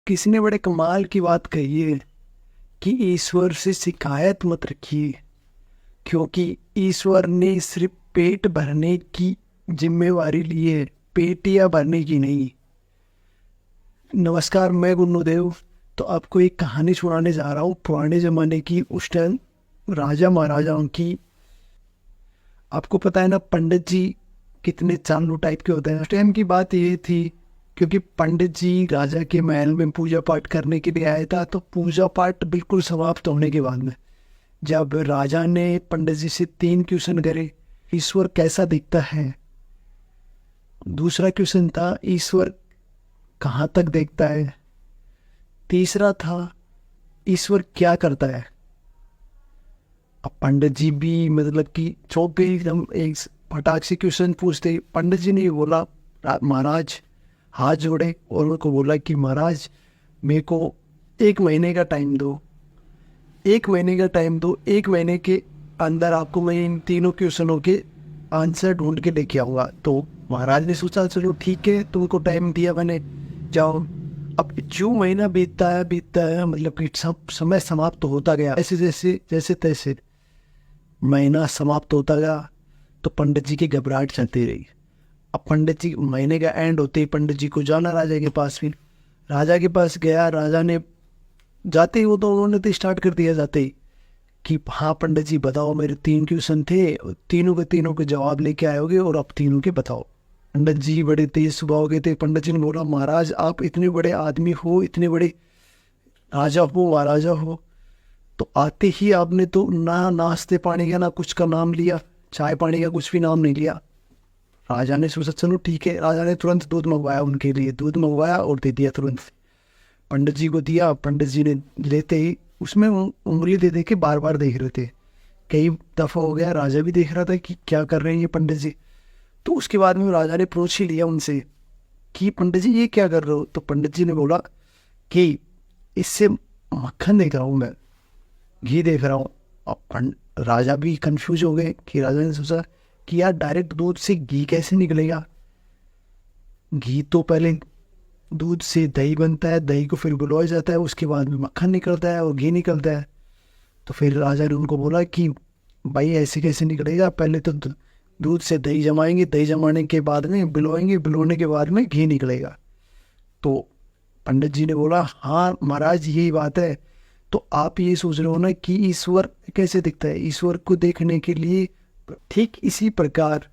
किसी ने बड़े कमाल की बात कही है कि ईश्वर से शिकायत मत रखिए, क्योंकि ईश्वर ने सिर्फ पेट भरने की जिम्मेवारी ली है, पेटियां भरने की नहीं। नमस्कार, मैं गुन्नूदेव। तो आपको एक कहानी सुनाने जा रहा हूँ पुराने ज़माने की, उस टाइम राजा महाराजाओं की। आपको पता है ना, पंडित जी कितने चालू टाइप के होते हैं। उस टाइम की बात ये थी, क्योंकि पंडित जी राजा के महल में पूजा पाठ करने के लिए आया था। तो पूजा पाठ बिल्कुल समाप्त होने के बाद में जब राजा ने पंडित जी से 3 क्वेश्चन करे, ईश्वर कैसा दिखता है। दूसरा क्वेश्चन था, ईश्वर कहाँ तक देखता है। तीसरा था, ईश्वर क्या करता है। अब पंडित जी भी मतलब कि चौप गए एकदम, एक फटाक से क्वेश्चन पूछते। पंडित जी ने बोला, महाराज हाथ जोड़े और उनको बोला कि महाराज मेरे को 1 महीने का टाइम दो, 1 महीने का टाइम दो। 1 महीने के अंदर आपको मैं इन तीनों क्वेश्चनों के आंसर ढूंढ के लेके आऊँगा। तो महाराज ने सोचा चलो ठीक है, तुमको टाइम दिया मैंने, जाओ। अब जो महीना बीतता है मतलब कि सब समय समाप्त तो होता गया, ऐसे जैसे जैसे तैसे महीना समाप्त होता गया। तो पंडित जी की घबराहट चलती रही। अब पंडित जी महीने का एंड होते ही पंडित जी को जाना राजा के पास। फिर राजा के पास गया। राजा ने जाते ही वो तो उन्होंने तो स्टार्ट कर दिया जाते ही कि हाँ पंडित जी बताओ, मेरे 3 क्वेश्चन थे, तीनों के जवाब लेके आए होगे और अब तीनों के बताओ। पंडित जी बड़े तेज स्वभाव के थे। पंडित जी ने बोला, महाराज आप इतने बड़े आदमी हो, इतने बड़े राजा हो, महाराजा हो, तो आते ही आपने तो ना नाश्ते पानी का ना कुछ का नाम लिया, चाय पानी का कुछ भी नाम नहीं लिया। राजा ने सोचा चलो ठीक है। राजा ने तुरंत दूध मंगवाया, उनके लिए दूध मंगवाया और दे दिया तुरंत। पंडित जी को दिया। पंडित जी ने लेते ही उसमें उंगली दे दे के बार बार देख रहे थे। कई दफ़ा हो गया, राजा भी देख रहा था कि क्या कर रहे हैं ये पंडित जी। तो उसके बाद में राजा ने पूछ ही लिया उनसे कि पंडित जी ये क्या कर रहे हो। तो पंडित जी ने बोला कि इससे मक्खन देख रहा हूँ मैं, घी देख रहा हूँ। अब राजा भी कंफ्यूज हो गए कि राजा ने सोचा कि यार डायरेक्ट दूध से घी कैसे निकलेगा। घी तो पहले दूध से दही बनता है, दही को फिर बुलवाया जाता है, उसके बाद में मक्खन निकलता है और घी निकलता है। तो फिर राजा ने उनको बोला कि भाई ऐसे कैसे निकलेगा, पहले तो दूध से दही जमाएंगे, दही जमाने के बाद में बिलोएंगे, बिलोने के बाद में घी निकलेगा। तो पंडित जी ने बोला, हाँ महाराज यही बात है। तो आप ये सोच रहे हो ना कि ईश्वर कैसे दिखता है। ईश्वर को देखने के लिए ठीक इसी प्रकार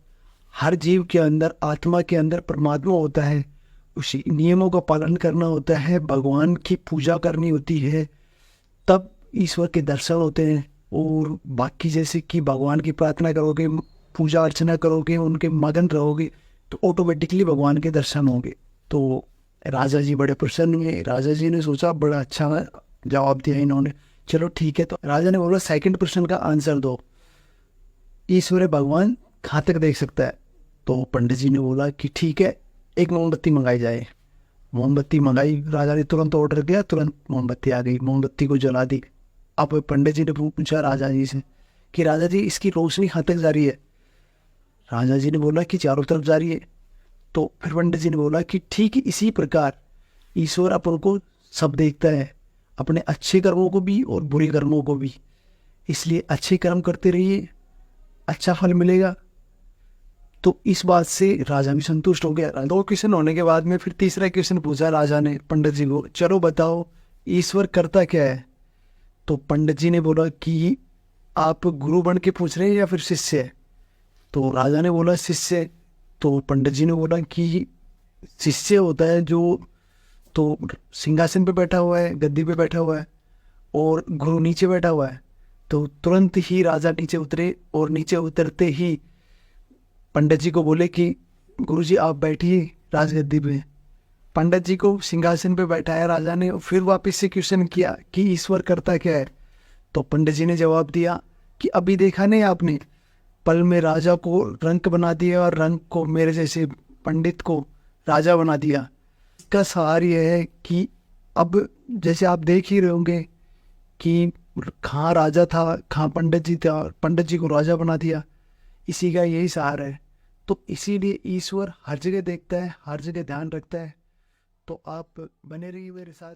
हर जीव के अंदर, आत्मा के अंदर परमात्मा होता है। उसी नियमों का पालन करना होता है, भगवान की पूजा करनी होती है, तब ईश्वर के दर्शन होते हैं। और बाकी जैसे कि भगवान की प्रार्थना करोगे, पूजा अर्चना करोगे, उनके मगन रहोगे, तो ऑटोमेटिकली भगवान के दर्शन होंगे। तो राजा जी बड़े प्रसन्न हुए। राजा जी ने सोचा बड़ा अच्छा जवाब दिया इन्होंने, चलो ठीक है। तो राजा ने बोला, सेकंड प्रश्न का आंसर दो, ईश्वर भगवान कहाँ तक देख सकता है। तो पंडित जी ने बोला कि ठीक है, एक मोमबत्ती मंगाई जाए। मोमबत्ती मंगाई। राजा ने तुरंत ऑर्डर किया, तुरंत मोमबत्ती आ गई, मोमबत्ती को जला दी। अब पंडित जी ने पूछा राजा जी से कि राजा जी इसकी रोशनी कहाँ तक जा रही है। राजा जी ने बोला कि चारों तरफ जा रही है। तो फिर पंडित जी ने बोला कि ठीक है, इसी प्रकार ईश्वर अपन को सब देखता है, अपने अच्छे कर्मों को भी और बुरे कर्मों को भी। इसलिए अच्छे कर्म करते रहिए, अच्छा फल मिलेगा। तो इस बात से राजा भी संतुष्ट हो गया। 2 क्वेश्चन होने के बाद में फिर तीसरा क्वेश्चन पूछा राजा ने पंडित जी को, चलो बताओ ईश्वर करता क्या है। तो पंडित जी ने बोला कि आप गुरु बन के पूछ रहे हैं या फिर शिष्य है। तो राजा ने बोला शिष्य। तो पंडित जी ने बोला कि शिष्य होता है जो तो सिंहासन पे बैठा हुआ है, गद्दी पे बैठा हुआ है, और गुरु नीचे बैठा हुआ है। तो तुरंत ही राजा नीचे उतरे और नीचे उतरते ही पंडित जी को बोले कि गुरुजी आप बैठिए राजगद्दी पे। पंडित जी को सिंहासन पे बैठाया राजा ने। फिर वापस से क्वेश्चन किया कि ईश्वर करता क्या है। तो पंडित जी ने जवाब दिया कि अभी देखा नहीं आपने, पल में राजा को रंक बना दिया और रंक को, मेरे जैसे पंडित को, राजा बना दिया। इसका सार यह है कि अब जैसे आप देख ही रहे होंगे कि कहाँ राजा था, कहाँ पंडित जी था, पंडित जी को राजा बना दिया। इसी का यही सार है। तो इसीलिए ईश्वर हर जगह देखता है, हर जगह ध्यान रखता है। तो आप बने रहिए मेरे साथ